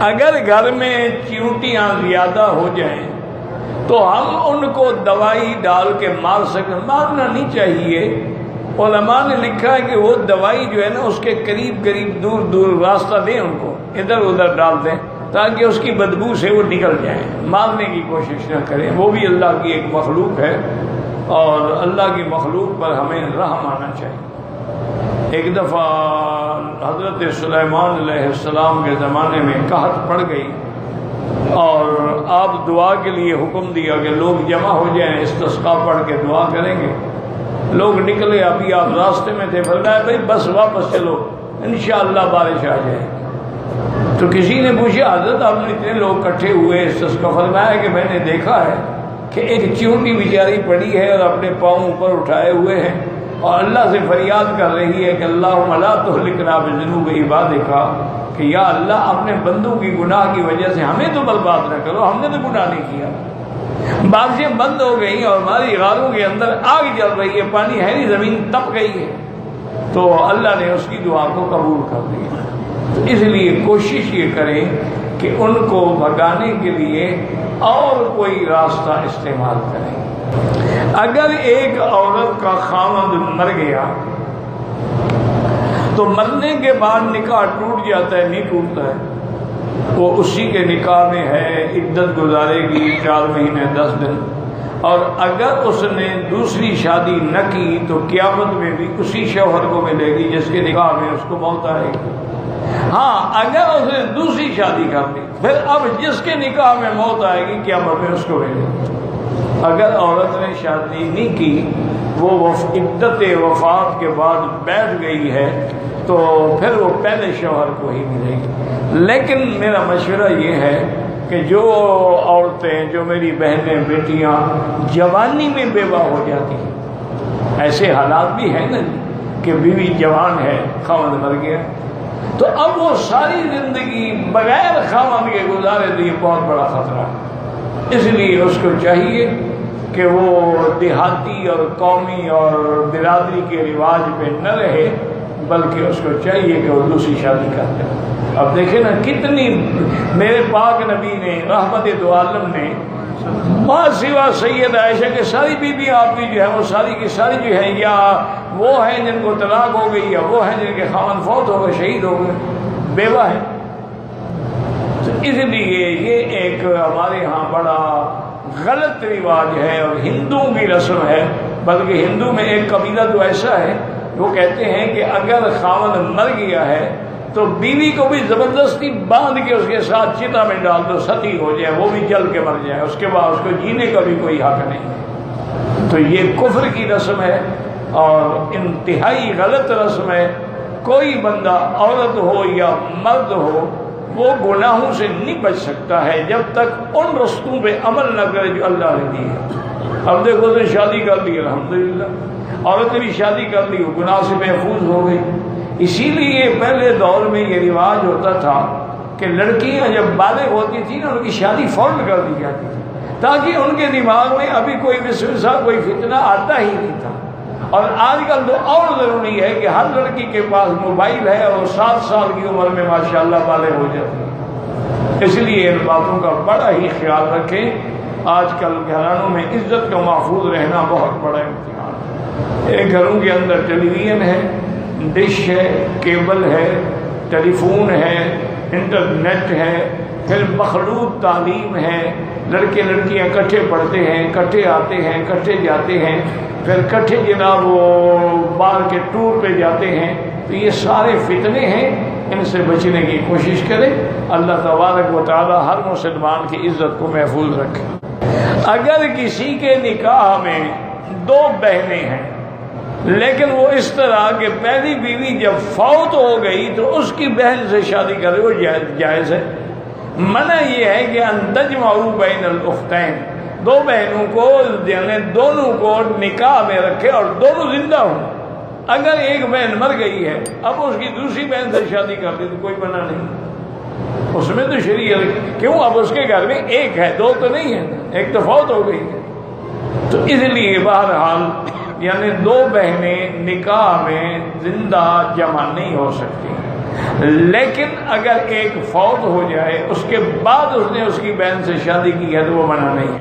اگر گھر میں چیونٹیاں زیادہ ہو جائیں تو ہم ان کو دوائی ڈال کے مار سکیں؟ مارنا نہیں چاہیے۔ علماء نے لکھا ہے کہ وہ دوائی جو ہے نا اس کے قریب قریب دور دور راستہ دیں، ان کو ادھر ادھر ڈال دیں تاکہ اس کی بدبو سے وہ نکل جائیں۔ مارنے کی کوشش نہ کریں، وہ بھی اللہ کی ایک مخلوق ہے اور اللہ کی مخلوق پر ہمیں رحم آنا چاہیے۔ ایک دفعہ حضرت سلیمان علیہ السلام کے زمانے میں قحط پڑ گئی اور آپ دعا کے لیے حکم دیا کہ لوگ جمع ہو جائیں، استسقاء پڑھ کے دعا کریں گے۔ لوگ نکلے، ابھی آپ راستے میں تھے، فرمایا بھائی بس واپس چلو، انشاءاللہ بارش آ جائے۔ تو کسی نے پوچھا حضرت آپ نے اتنے لوگ اکٹھے ہوئے استسقاء، فرمایا کہ میں نے دیکھا ہے کہ ایک چیونٹی بیچاری پڑی ہے اور اپنے پاؤں اوپر اٹھائے ہوئے ہیں اور اللہ سے فریاد کر رہی ہے کہ اللہم لا تہلکنا بذنوب عبادک، کہ یا اللہ اپنے بندوں کی گناہ کی وجہ سے ہمیں تو برباد نہ کرو، ہم نے تو گناہ نہیں کیا۔ بارشیں بند ہو گئی اور ہماری غاروں کے اندر آگ جل رہی ہے، پانی ہے نہیں، زمین تپ گئی ہے، تو اللہ نے اس کی دعا کو قبول کر دیا۔ تو اس لیے کوشش یہ کریں کہ ان کو بھگانے کے لیے اور کوئی راستہ استعمال کریں۔ اگر ایک عورت کا خاوند مر گیا تو مرنے کے بعد نکاح ٹوٹ جاتا ہے؟ نہیں ٹوٹتا ہے، وہ اسی کے نکاح میں ہے، عدت گزارے گی 4 مہینے 10 دن، اور اگر اس نے دوسری شادی نہ کی تو قیامت میں بھی اسی شوہر کو ملے گی جس کے نکاح میں اس کو موت آئے گی۔ ہاں اگر اس نے دوسری شادی کر لی پھر اب جس کے نکاح میں موت آئے گی قیامت میں اس کو ملے گی۔ اگر عورت نے شادی نہیں کی، وہ عدت وفات کے بعد بیٹھ گئی ہے تو پھر وہ پہلے شوہر کو ہی ملے گی۔ لیکن میرا مشورہ یہ ہے کہ جو عورتیں، جو میری بہنیں بیٹیاں جوانی میں بیوہ ہو جاتی ہیں، ایسے حالات بھی ہیں نا کہ بیوی جوان ہے، خاوند مر گیا، تو اب وہ ساری زندگی بغیر خاوند کے گزارے تو یہ بہت بڑا خطرہ ہے۔ اس لیے اس کو چاہیے کہ وہ دیہاتی اور قومی اور برادری کے رواج پہ نہ رہے، بلکہ اس کو چاہیے کہ وہ دوسری شادی کر دے۔ اب دیکھیں نا کتنی میرے پاک نبی نے رحمت دو عالم نے ماں سوا سید عائشہ کے ساری بیوی آپ کی جو ہے وہ ساری کی ساری جو ہے یا وہ ہیں جن کو طلاق ہو گئی یا وہ ہیں جن کے خاوند فوت ہو گئے، شہید ہو گئے، بیوہ ہیں۔ تو اس لیے یہ ایک ہمارے ہاں بڑا غلط رواج ہے اور ہندوؤں کی رسم ہے، بلکہ ہندو میں ایک قبیلہ تو ایسا ہے وہ کہتے ہیں کہ اگر خاوند مر گیا ہے تو بیوی کو بھی زبردستی باندھ کے اس کے ساتھ چتا میں ڈال دو، ستی ہو جائے، وہ بھی جل کے مر جائے، اس کے بعد اس کو جینے کا بھی کوئی حق نہیں۔ تو یہ کفر کی رسم ہے اور انتہائی غلط رسم ہے۔ کوئی بندہ عورت ہو یا مرد ہو وہ گناہوں سے نہیں بچ سکتا ہے جب تک ان رستوں پہ عمل نہ کرے جو اللہ نے دی ہے۔ اب دیکھو تو شادی کر لی، الحمدللہ، عورت نے بھی شادی کر لی، وہ گناہ سے محفوظ ہو گئی۔ اسی لیے پہلے دور میں یہ رواج ہوتا تھا کہ لڑکیاں جب بالغ ہوتی تھیں نا ان کی شادی فوراً کر دی جاتی تھی تاکہ ان کے دماغ میں ابھی کوئی وسوسہ، کوئی فتنہ آتا ہی نہیں تھا۔ اور آج کل تو اور ضروری ہے کہ ہر لڑکی کے پاس موبائل ہے اور 7 سال کی عمر میں ماشاءاللہ بالغ ہو جاتی ہے۔ اس لیے ان باتوں کا بڑا ہی خیال رکھیں۔ آج کل گھرانوں میں عزت کا محفوظ رہنا بہت بڑا امتحان ہے۔ گھروں کے اندر ٹیلی ویژن ہے، ڈش ہے، کیبل ہے، ٹیلی فون ہے، انٹرنیٹ ہے، پھر مخلوط تعلیم ہے، لڑکے لڑکیاں اکٹھے پڑھتے ہیں، اکٹھے آتے ہیں، اکٹھے جاتے ہیں، پھر اکٹھے جناب وہ باہر کے ٹور پہ جاتے ہیں۔ تو یہ سارے فتنے ہیں، ان سے بچنے کی کوشش کریں۔ اللہ تبارک و تعالی ہر مسلمان کی عزت کو محفوظ رکھے۔ اگر کسی کے نکاح میں 2 بہنیں ہیں لیکن وہ اس طرح کہ پہلی بیوی جب فوت ہو گئی تو اس کی بہن سے شادی کرے، وہ جائز ہے۔ منع یہ ہے کہ ان تجمعوا بین الاختین، 2 بہنوں کو یعنی دونوں کو نکاح میں رکھے اور دونوں زندہ ہوں۔ اگر ایک بہن مر گئی ہے اب اس کی دوسری بہن سے شادی کر دی تو کوئی منع نہیں، اس میں تو شریعت کیوں، اب اس کے گھر میں ایک ہے، 2 تو نہیں ہے، ایک تو فوت ہو گئی ہے۔ تو اس لیے بہرحال یعنی 2 بہنیں نکاح میں زندہ جمع نہیں ہو سکتی۔ لیکن اگر ایک فوت ہو جائے اس کے بعد اس نے اس کی بہن سے شادی کی ہے تو وہ منع نہیں ہے۔